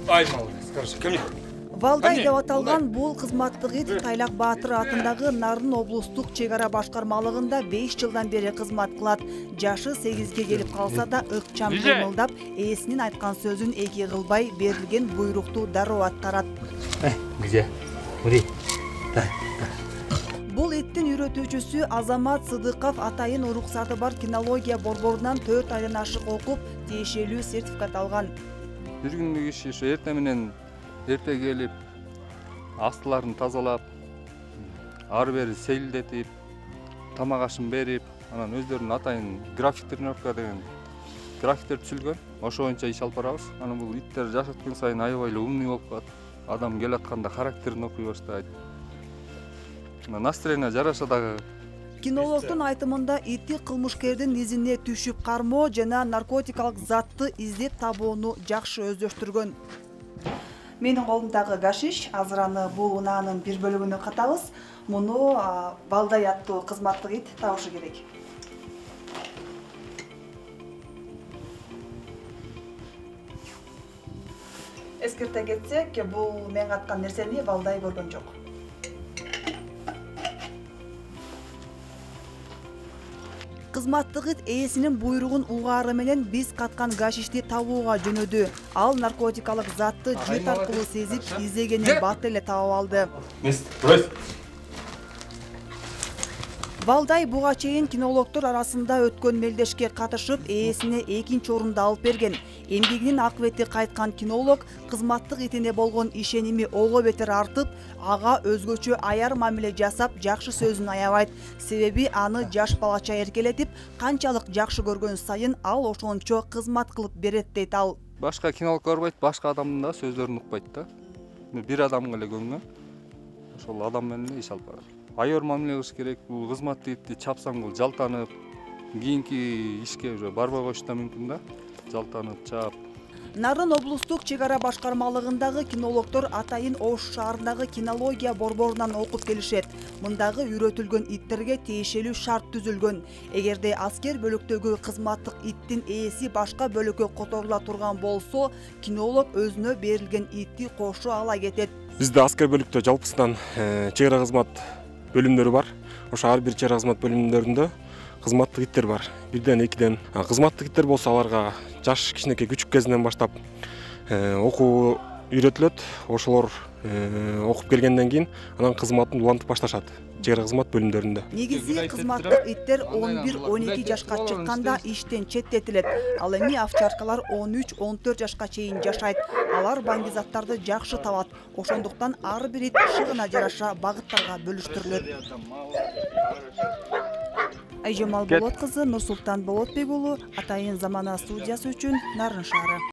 Ай, молодец, хорошо, ко мне. Валдай деп аталган бул кызматтык ит Тайлак Баатыр атындагы Нарын облустук чек ара башкармалыгында 5 жылдан бери кызмат кылат. Жашы 8ге келип калса да ыкчам кыймылдап, ээсинин айткан сөзүн эки кылбай, берилген буйрукту дароо аткарат. Где? Смотри. Бул иттин үйрөтүүчүсү Азамат Сыдыков атайын уруксаты бар кинология борборунан 4 айдан ашык окуп, тиешелүү сертификат алган. Bir günlük iş şu erте менен erте келип, астыларын тазалап, ары бери сейилдетип, тамак ашын берип, анан өздөрүнүн атайын график тренировка деген графиктер түзүлгөн. Ошо боюнча иш алып барабыз. Анан бул иттер жаш өткөн сайын аябай эле умный болуп калат. Адам келатканда характерин окуй баштайт. Настроение жараша дагы. Кинологдун айтымында ити кылмышкердин изине түшүп кармоо жана наркотикалык затты издеп табууну жакшы өздөштүргөн. Менин колумдагы гашиш, азыр аны бул унаанын бир бөлүгүнө катабыз. Муну Валдай аттуу кызматтык ит табышы керек. Эскерте кетсек, бул мен каткан нерсени Валдай көргөн жок. Кызматтык ит ээсинин буйругун угаары менен биз каткан гашишти табууга жөнөдү. Ал наркотикалык затты жет аркылуу сезип, издегенин бат эле таап алды. Валдай буга чейин кинологдор арасында өткөн мелдешке катышып, ээсине экинчи орунду алып берген. Эмгегинин акыбети кайткан кинолог кызматтык итине болгон ишеними ого бетер артып, ага өзгөчө аяр мамиле жасап, жакшы сөзүн аябайт. Себеби аны жаш балача эркелетип, канчалык жакшы көргөн сайын ал ошончо кызмат кылып берет дейт ал. Башка кинолог көрбөйт, башка адамдын да сөздөрүн укпайт да. Бир адамга эле көңгөн. Ошол адам менен иш алып барат. Айыр мамиле кылыш керек. Бул кызматтык итти чапсаң бул жалтанып, кийинки ишке уже барбай коюш да мүмкүн да. Жалтанып, чап. Нарын облустук чек ара башкармалыгындагы кинологдор атайын Ош шаарындагы кинология борборунан окуп келишет. Мындагы үйрөтүлгөн иттерге тиешелүү шарт түзүлгөн. Эгерде аскер бөлүктөгү кызматтык иттин ээси башка бөлүккө которула турган болсо, кинолог өзүнө берилген итти кошо ала кетет. Бизде аскер бөлүктө жалпысынан чек ара кызмат бөлүмдөрү бар. Ошо ар бир чек ара кызмат бөлүмдөрүндө кызматтык иттер бар. Бирден, экиден. Кызматтык иттер болсо аларга жаш кичинекей күчүк кезинен баштап окуу үйрөтүлөт. Ошолор окуп келгенден кийин анан кызматын улантып башташат чек ара кызмат бөлүмдөрүндө. Негизи кызматтык иттер 11-12 жашка чыкканда иштен четтетилет. Ал эми овчаркалар 13-14 жашка чейин жашайт. Алар баңгизаттарды жакшы табат. Ошондуктан ар бир ит шыгына жараша багыттарга бөлүштүрүлөт. Айжамал Болот кызы, Нурсултан Болотбек уулу, Атайын замана студиясы үчүн Нарын шаары.